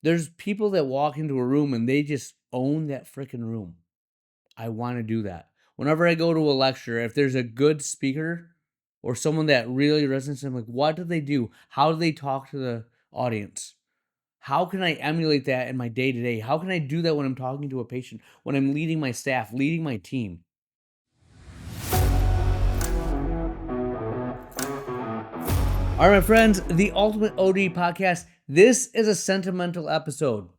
There's people that walk into a room and they just own that freaking room. I want to do that. Whenever I go to a lecture, if there's a good speaker or someone that really resonates, I'm like, what do they do? How do they talk to the audience? How can I emulate that in my day to day? How can I do that when I'm talking to a patient, when I'm leading my staff, leading my team? All right, my friends, the Ultimate OD podcast. This is a sentimental episode.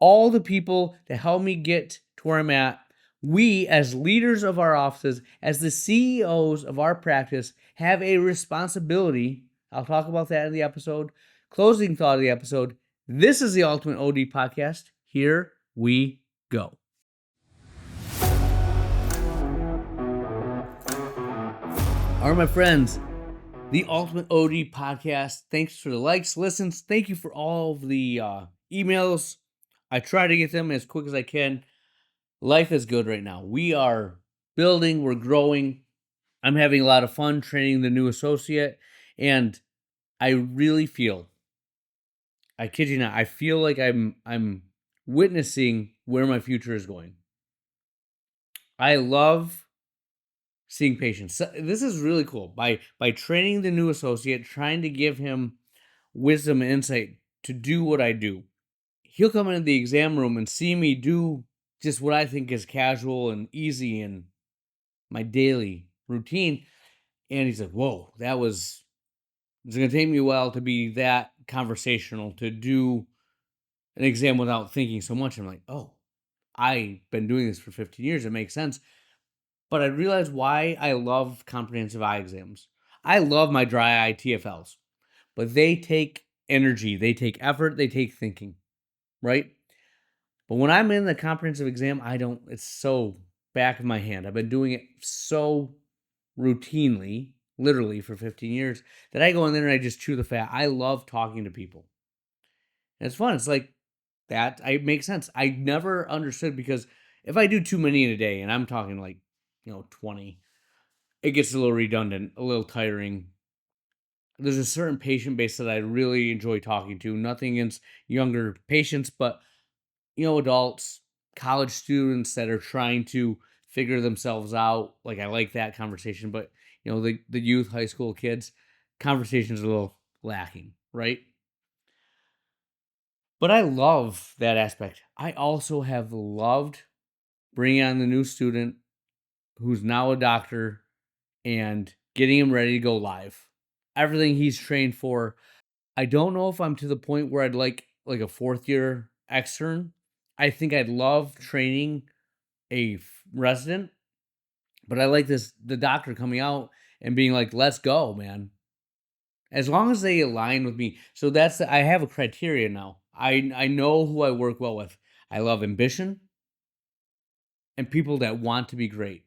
All the people that helped me get to where I'm at, we as leaders of our offices, as the CEOs of our practice, have a responsibility. I'll talk about that in the episode. Closing thought of the episode. This is the Ultimate OD podcast. Here we go. All right, my friends, the Ultimate OD podcast. Thanks for the likes, listens. Thank you for all of the emails. I try to get them as quick as I can. Life is good right now. We are building, we're growing. I'm having a lot of fun training the new associate, and I really feel, I kid you not, I feel like I'm witnessing where my future is going. I love seeing patients. This is really cool. By training the new associate, trying to give him wisdom and insight to do what I do. He'll come into the exam room and see me do just what I think is casual and easy and my daily routine. And he's like, whoa, it's going to take me a while to be that conversational, to do an exam without thinking so much. I'm like, oh, I've been doing this for 15 years. It makes sense. But I realized why I love comprehensive eye exams. I love my dry eye TFLs, but they take energy, they take effort, they take thinking, right? But when I'm in the comprehensive exam, it's so back of my hand. I've been doing it so routinely, literally for 15 years, that I go in there and I just chew the fat. I love talking to people. And it's fun. It's like that. It makes sense. I never understood, because if I do too many in a day, and I'm talking like, 20, it gets a little redundant, a little tiring. There's a certain patient base that I really enjoy talking to. Nothing against younger patients, but adults, college students that are trying to figure themselves out. Like, I like that conversation, but the youth, high school kids, conversation's a little lacking, right? But I love that aspect. I also have loved bringing on the new student who's now a doctor and getting him ready to go live. Everything he's trained for. I don't know if I'm to the point where I'd like a fourth year extern. I think I'd love training a resident, but I like the doctor coming out and being like, "Let's go, man." As long as they align with me. So I have a criteria now. I know who I work well with. I love ambition and people that want to be great.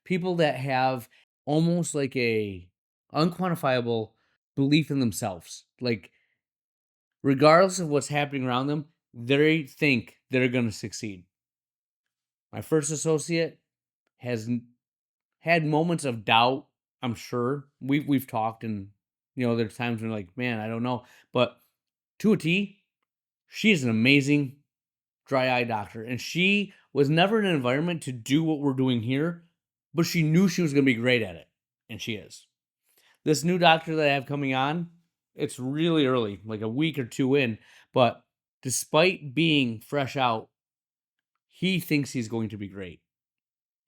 People that have almost like a unquantifiable belief in themselves. Like, regardless of what's happening around them, they think they're going to succeed. My first associate has had moments of doubt. I'm sure we've talked, and there's times when like, man, I don't know, but to a T, she's an amazing dry eye doctor, and she was never in an environment to do what we're doing here, but she knew she was going to be great at it, and she is. This new doctor that I have coming on, it's really early, like a week or two in, but despite being fresh out, he thinks he's going to be great.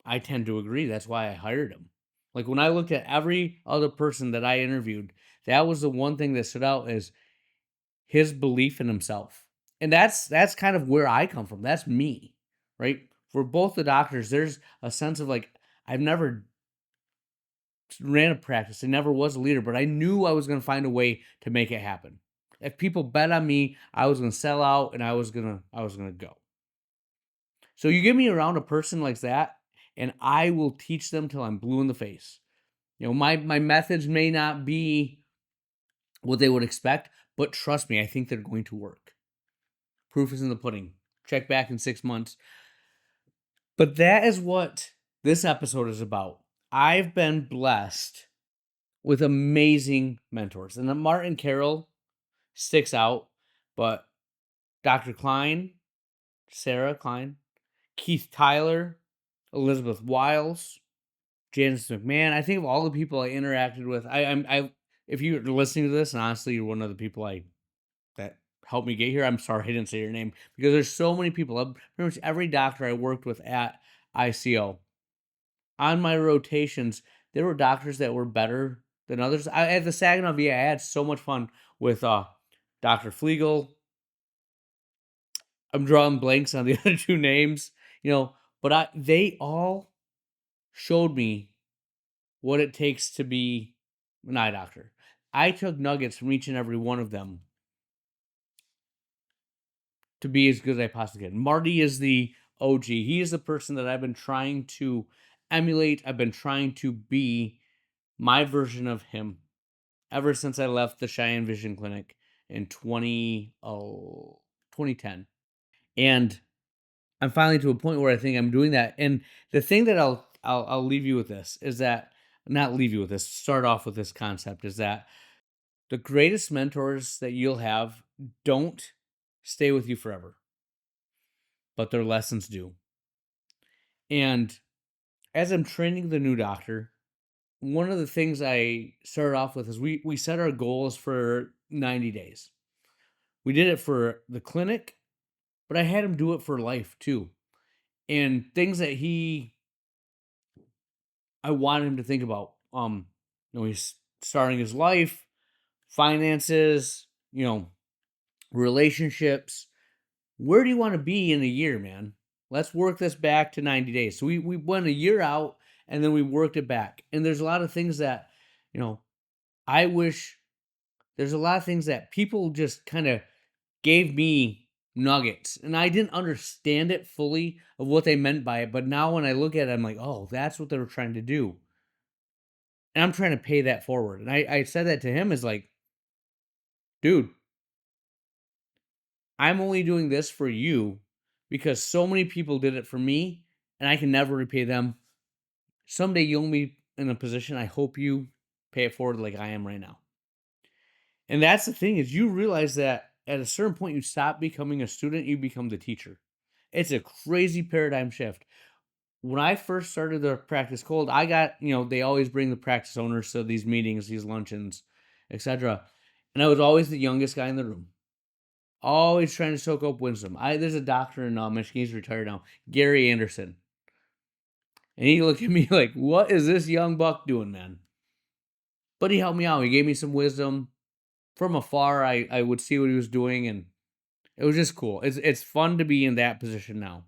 I tend to agree. That's why I hired him. Like, when I looked at every other person that I interviewed, that was the one thing that stood out, is his belief in himself. And that's kind of where I come from. That's me, right? For both the doctors, there's a sense of like, I've never ran a practice. I never was a leader, but I knew I was going to find a way to make it happen. If people bet on me, I was going to sell out, and I was going to go. So you give me around a person like that, and I will teach them till I'm blue in the face. My methods may not be what they would expect, but trust me, I think they're going to work. Proof is in the pudding. Check back in 6 months. But that is what this episode is about. I've been blessed with amazing mentors. And Martin Carroll sticks out, but Dr. Klein, Sarah Klein, Keith Tyler, Elizabeth Wiles, Janice McMahon. I think of all the people I interacted with. I if you're listening to this, and honestly, you're one of the people that helped me get here. I'm sorry I didn't say your name because there's so many people. Pretty much every doctor I worked with at ICO on my rotations, there were doctors that were better than others. At the Saginaw VA, I had so much fun with Dr. Flegel. I'm drawing blanks on the other two names, but they all showed me what it takes to be an eye doctor. I took nuggets from each and every one of them to be as good as I possibly can. Marty is the OG. He is the person that I've been trying to emulate. I've been trying to be my version of him ever since I left the Cheyenne Vision Clinic in 2010. And I'm finally to a point where I think I'm doing that. And the thing that I'll leave you with this is that, not leave you with this, start off with this concept, is that the greatest mentors that you'll have don't stay with you forever, but their lessons do. And as I'm training the new doctor, one of the things I started off with is we set our goals for 90 days. We did it for the clinic, but I had him do it for life too. And things that I wanted him to think about. He's starting his life, finances, relationships. Where do you want to be in a year, man? Let's work this back to 90 days. So we went a year out and then we worked it back. And there's a lot of things that, I wish there's a lot of things that people just kind of gave me nuggets. And I didn't understand it fully of what they meant by it. But now when I look at it, I'm like, oh, that's what they were trying to do. And I'm trying to pay that forward. And I said that to him as like, dude, I'm only doing this for you because so many people did it for me and I can never repay them. Someday you'll be in a position, I hope you pay it forward like I am right now. And that's the thing is you realize that at a certain point you stop becoming a student, you become the teacher. It's a crazy paradigm shift. When I first started the practice cold, I got, they always bring the practice owners to these meetings, these luncheons, etc. And I was always the youngest guy in the room. Always trying to soak up wisdom. There's a doctor in Michigan, he's retired now, Gary Anderson. And he looked at me like, what is this young buck doing, man? But he helped me out. He gave me some wisdom. From afar, I would see what he was doing, and it was just cool. It's fun to be in that position now.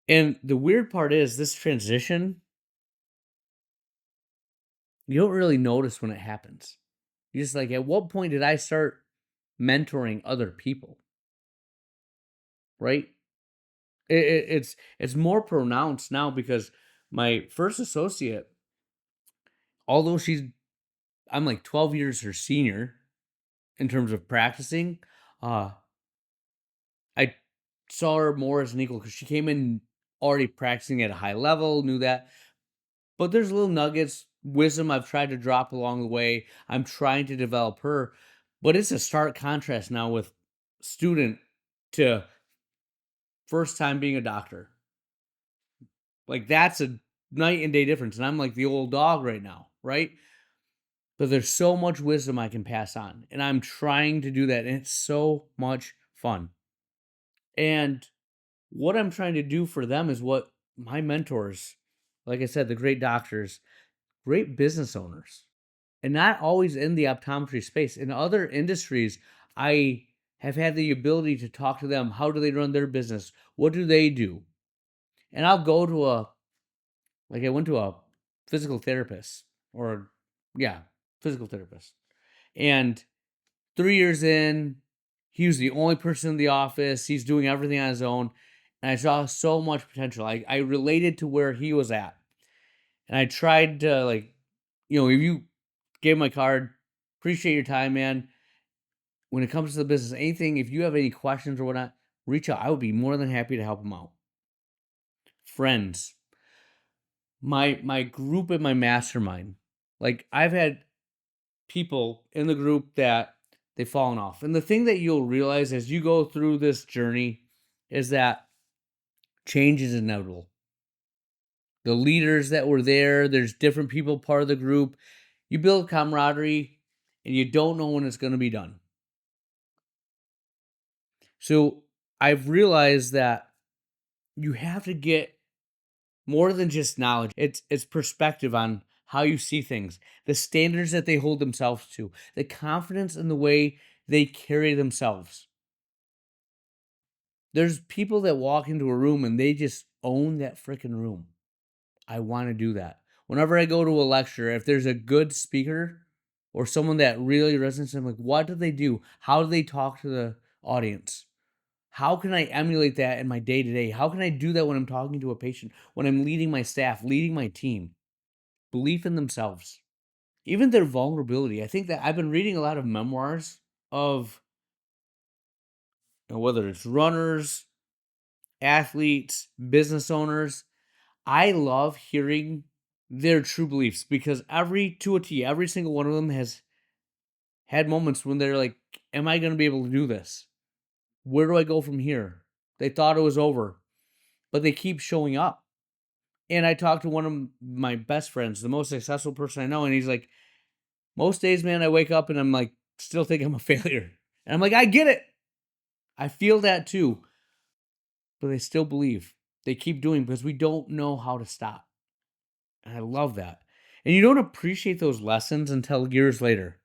And the weird part is this transition, you don't really notice when it happens. You're just like, at what point did I start mentoring other people? Right? It's more pronounced now because my first associate, although I'm like 12 years her senior in terms of practicing, I saw her more as an equal because she came in already practicing at a high level, knew that. But there's little nuggets, wisdom I've tried to drop along the way. I'm trying to develop her, but it's a stark contrast now with student to first time being a doctor. Like that's a night and day difference. And I'm like the old dog right now, right? But there's so much wisdom I can pass on. And I'm trying to do that. And it's so much fun. And what I'm trying to do for them is what my mentors, like I said, the great doctors, great business owners, and not always in the optometry space. In other industries, I have had the ability to talk to them. How do they run their business? What do they do? And I'll go to I went to a physical therapist physical therapist. And 3 years in, he was the only person in the office. He's doing everything on his own. And I saw so much potential. I related to where he was at. And I tried to if you gave my card, appreciate your time, man. When it comes to the business, anything, if you have any questions or whatnot, reach out. I would be more than happy to help them out. Friends, my group and my mastermind. Like I've had people in the group that they've fallen off. And the thing that you'll realize as you go through this journey is that change is inevitable. The leaders that were there, there's different people part of the group. You build camaraderie and you don't know when it's going to be done. So I've realized that you have to get more than just knowledge. It's perspective on how you see things, the standards that they hold themselves to, the confidence in the way they carry themselves. There's people that walk into a room and they just own that freaking room. I want to do that. Whenever I go to a lecture, if there's a good speaker or someone that really resonates, I'm like, what do they do? How do they talk to the audience? How can I emulate that in my day to day? How can I do that when I'm talking to a patient, when I'm leading my staff, leading my team? Belief in themselves, even their vulnerability. I think that I've been reading a lot of memoirs of whether it's runners, athletes, business owners. I love hearing their true beliefs because to a T, every single one of them has had moments when they're like, am I going to be able to do this? Where do I go from here? They thought it was over, but they keep showing up. And I talked to one of my best friends, the most successful person I know, and he's like, most days, man, I wake up and I'm like, still think I'm a failure. And I'm like, I get it. I feel that too. But they still believe. They keep doing because we don't know how to stop. And I love that. And you don't appreciate those lessons until years later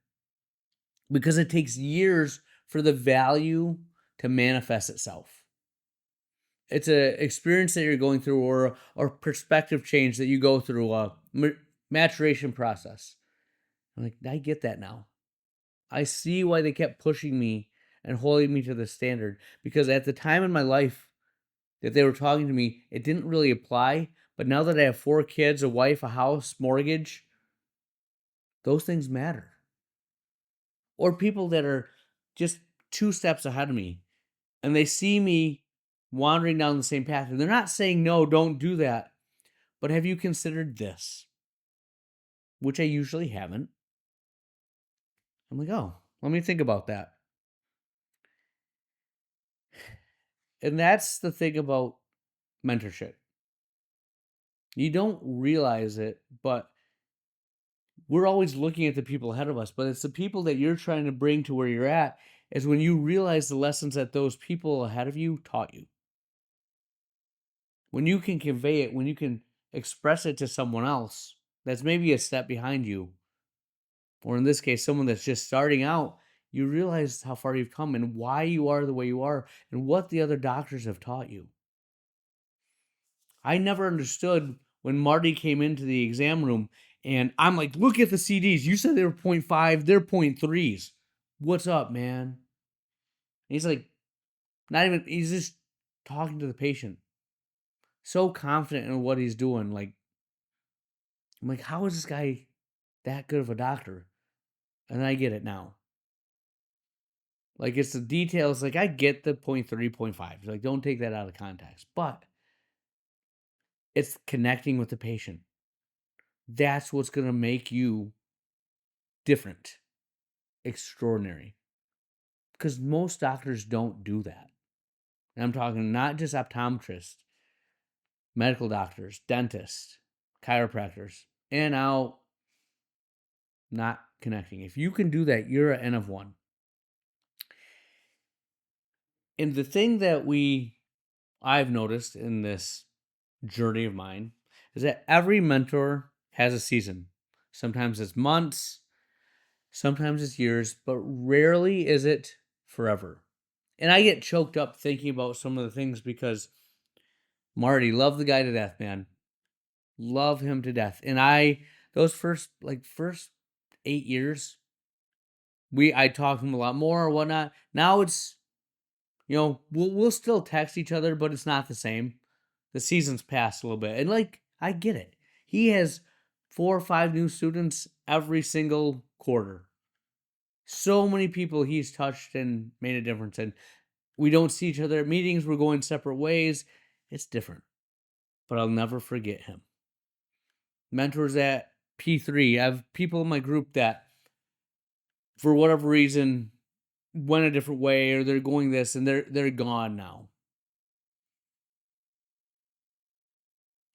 because it takes years for the value to manifest itself. It's a experience that you're going through or perspective change that you go through, a maturation process. I'm like, I get that now. I see why they kept pushing me and holding me to the standard because at the time in my life that they were talking to me, it didn't really apply. But now that I have 4 kids, a wife, a house, mortgage, those things matter. Or people that are just 2 steps ahead of me and they see me wandering down the same path and they're not saying, no, don't do that. But have you considered this? Which I usually haven't. I'm like, oh, let me think about that. And that's the thing about mentorship. You don't realize it, but we're always looking at the people ahead of us, but it's the people that you're trying to bring to where you're at is when you realize the lessons that those people ahead of you taught you. When you can convey it, when you can express it to someone else that's maybe a step behind you, or in this case, someone that's just starting out, you realize how far you've come and why you are the way you are and what the other doctors have taught you. I never understood when Marty came into the exam room and I'm like, look at the CDs. You said they were 0.5, they're 0.3s. What's up, man? And he's like, he's just talking to the patient. So confident in what he's doing. Like, I'm like, how is this guy that good of a doctor? And I get it now. Like, it's the details. Like, I get the 0.3, 0.5. Like, don't take that out of context. But it's connecting with the patient. That's what's going to make you different, extraordinary. Because most doctors don't do that. And I'm talking not just optometrists, medical doctors, dentists, chiropractors, and out not connecting. If you can do that, you're an N of one. And the thing that I've noticed in this journey of mine is that every mentor has a season. Sometimes it's months, sometimes it's years, but rarely is it forever. And I get choked up thinking about some of the things because Marty, love the guy to death, man. Love him to death. And those first 8 years, I talk to him a lot more or whatnot. Now it's, we'll still text each other, but it's not the same. The season's passed a little bit. And I get it. He has 4 or 5 new students every single quarter. So many people he's touched and made a difference. And we don't see each other at meetings. We're going separate ways. It's different. But I'll never forget him. Mentors at P3. I have people in my group that, for whatever reason, went a different way or they're going this and they're gone now.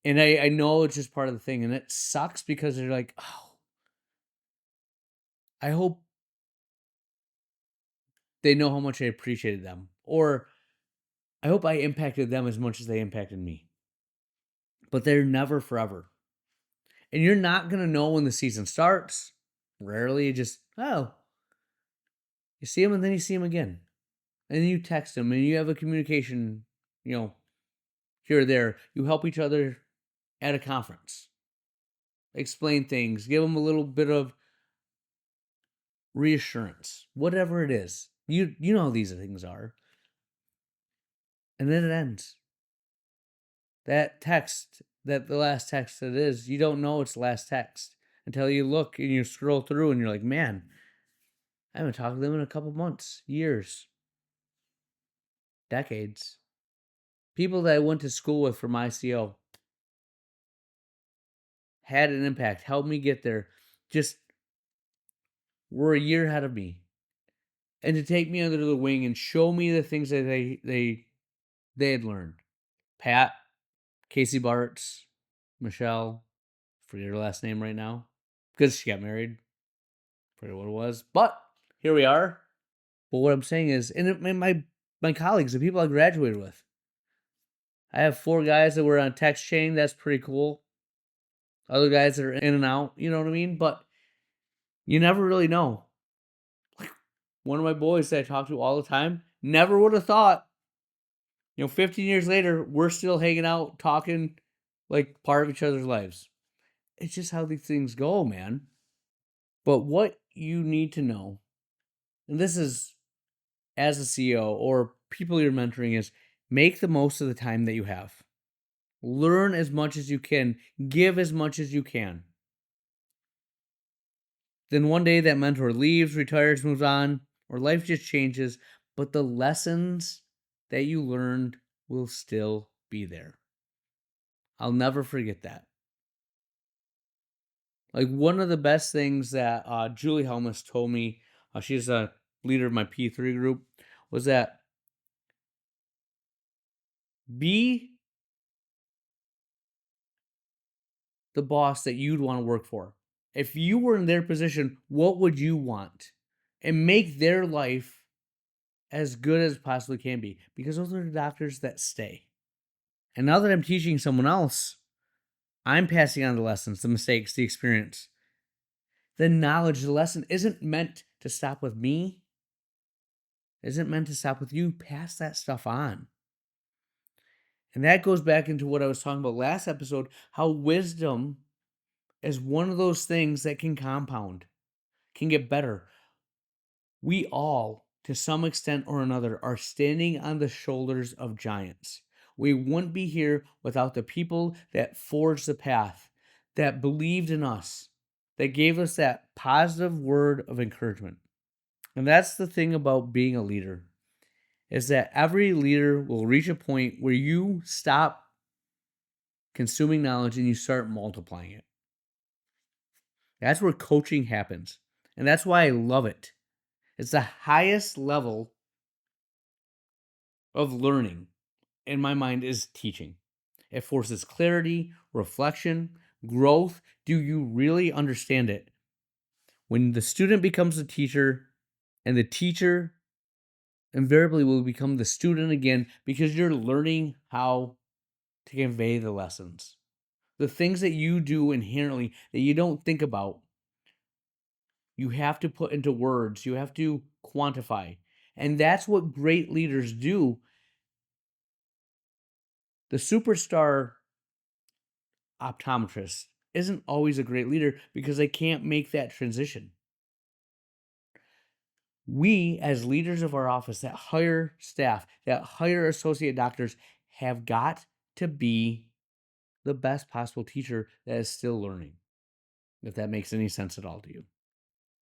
And I know it's just part of the thing, and it sucks because they're like, oh, I hope they know how much I appreciated them. Or I hope I impacted them as much as they impacted me. But they're never forever. And you're not going to know when the season starts. Rarely, you just, oh, you see them and then you see them again. And then you text them and you have a communication, here or there. You help each other at a conference. Explain things. Give them a little bit of reassurance. Whatever it is. You know how these things are. And then it ends. That text, the last text it is, you don't know it's the last text until you look and you scroll through and you're like, man, I haven't talked to them in a couple months, years, decades. People that I went to school with from ICO had an impact, helped me get there, just were a year ahead of me. And to take me under the wing and show me the things that they had learned. Pat, Casey Bartz, Michelle, forget her last name right now, because she got married. Forget what it was. But here we are. But what I'm saying is, and my colleagues, the people I graduated with, I have 4 guys that were on text chain. That's pretty cool. Other guys that are in and out, you know what I mean? But you never really know. Like one of my boys that I talk to all the time, never would have thought, 15 years later, we're still hanging out, talking like part of each other's lives. It's just how these things go, man. But what you need to know, and this is as a CEO or people you're mentoring, is make the most of the time that you have. Learn as much as you can. Give as much as you can. Then one day that mentor leaves, retires, moves on, or life just changes, but the lessons that you learned will still be there. I'll never forget that. Like one of the best things that Julie Helmus told me, she's a leader of my P3 group, was that be the boss that you'd want to work for. If you were in their position, what would you want? And make their life as good as possibly can be. Because those are the doctors that stay. And now that I'm teaching someone else, I'm passing on the lessons, the mistakes, the experience. The knowledge, the lesson isn't meant to stop with me. Isn't meant to stop with you. Pass that stuff on. And that goes back into what I was talking about last episode, how wisdom is one of those things that can compound, can get better. We all, to some extent or another, are standing on the shoulders of giants. We wouldn't be here without the people that forged the path, that believed in us, that gave us that positive word of encouragement. And that's the thing about being a leader, is that every leader will reach a point where you stop consuming knowledge and you start multiplying it. That's where coaching happens. And that's why I love it. It's the highest level of learning, in my mind, is teaching. It forces clarity, reflection, growth. Do you really understand it? When the student becomes the teacher, and the teacher invariably will become the student again, because you're learning how to convey the lessons. The things that you do inherently that you don't think about, you have to put into words. You have to quantify. And that's what great leaders do. The superstar optometrist isn't always a great leader because they can't make that transition. We, as leaders of our office that hire staff, that hire associate doctors, have got to be the best possible teacher that is still learning, if that makes any sense at all to you.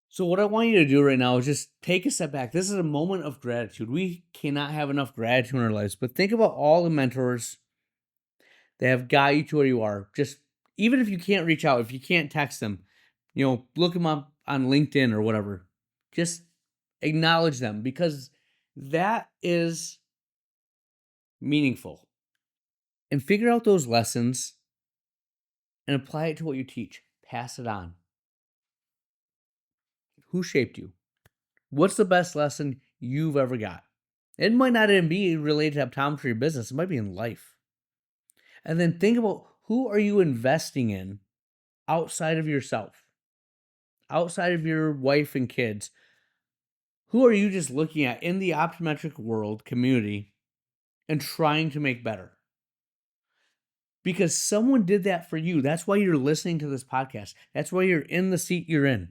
So what I want you to do right now is just take a step back. This is a moment of gratitude. We cannot have enough gratitude in our lives, but think about all the mentors that have got you to where you are. Just even if you can't reach out, if you can't text them, look them up on LinkedIn or whatever. Just Acknowledge them, because that is meaningful. And figure out those lessons and apply it to what you teach. Pass it on. Who shaped you? What's the best lesson you've ever got? It might not even be related to optometry or business. It might be in life. And then think about, who are you investing in outside of yourself? Outside of your wife and kids? Who are you just looking at in the optometric world community and trying to make better? Because someone did that for you. That's why you're listening to this podcast. That's why you're in the seat you're in.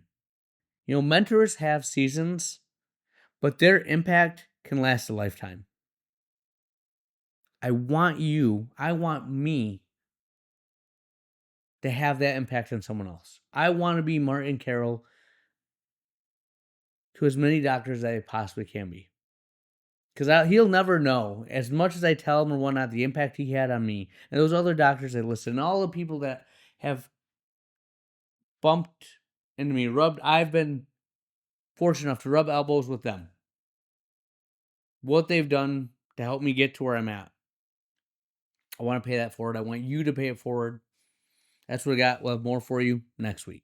Mentors have seasons, but their impact can last a lifetime. I want me to have that impact on someone else. I want to be Martin Carroll to as many doctors as I possibly can be. Because he'll never know, as much as I tell him or whatnot, the impact he had on me. And those other doctors I listed, and all the people that have bumped into me, I've been fortunate enough to rub elbows with them. What they've done to help me get to where I'm at. I want to pay that forward. I want you to pay it forward. That's what I got. We'll have more for you next week.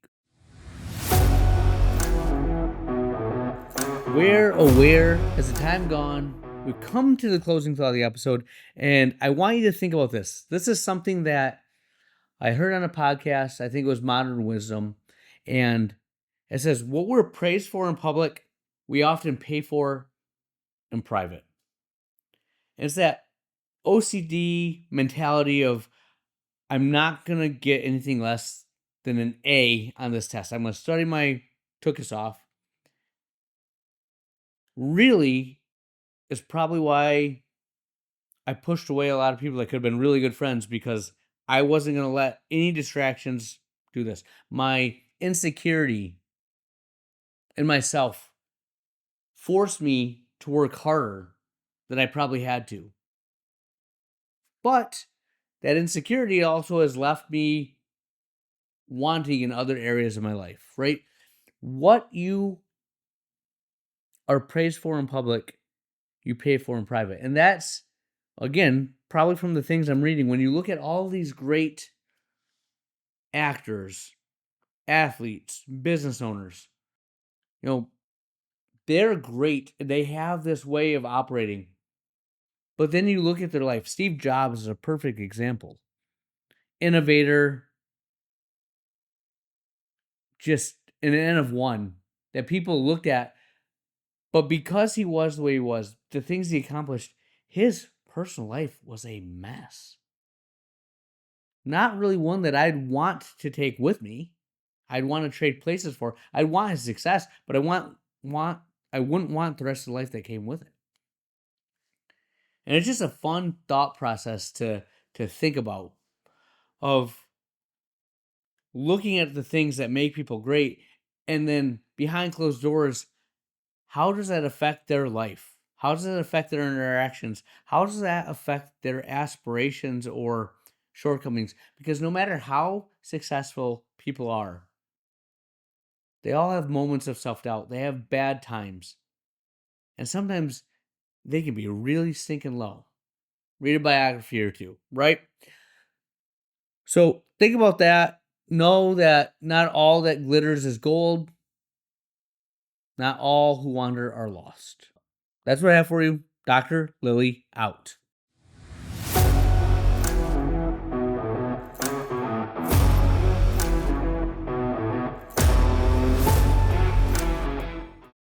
We're aware, has the time gone? We've come to the closing thought of the episode, and I want you to think about this. This is something that I heard on a podcast. I think it was Modern Wisdom, and it says, what we're praised for in public, we often pay for in private. And it's that OCD mentality of, I'm not going to get anything less than an A on this test. I'm going to study my tookus off. Really is probably why I pushed away a lot of people that could have been really good friends, because I wasn't going to let any distractions do this. My insecurity in myself forced me to work harder than I probably had to. But that insecurity also has left me wanting in other areas of my life, right? What you are praised for in public, you pay for in private. And that's, again, probably from the things I'm reading. When you look at all these great actors, athletes, business owners, they're great. They have this way of operating. But then you look at their life. Steve Jobs is a perfect example. Innovator, just an N of one that people looked at. But because he was the way he was, the things he accomplished, his personal life was a mess. Not really one that I'd want to take with me. I'd want to trade places for. I'd want his success, but I wouldn't want the rest of the life that came with it. And it's just a fun thought process to think about, of looking at the things that make people great, and then behind closed doors, how does that affect their life? How does that affect their interactions? How does that affect their aspirations or shortcomings? Because no matter how successful people are, they all have moments of self-doubt. They have bad times. And sometimes they can be really stinking low. Read a biography or two, right? So think about that. Know that not all that glitters is gold. Not all who wander are lost. That's what I have for you. Dr. Lily out.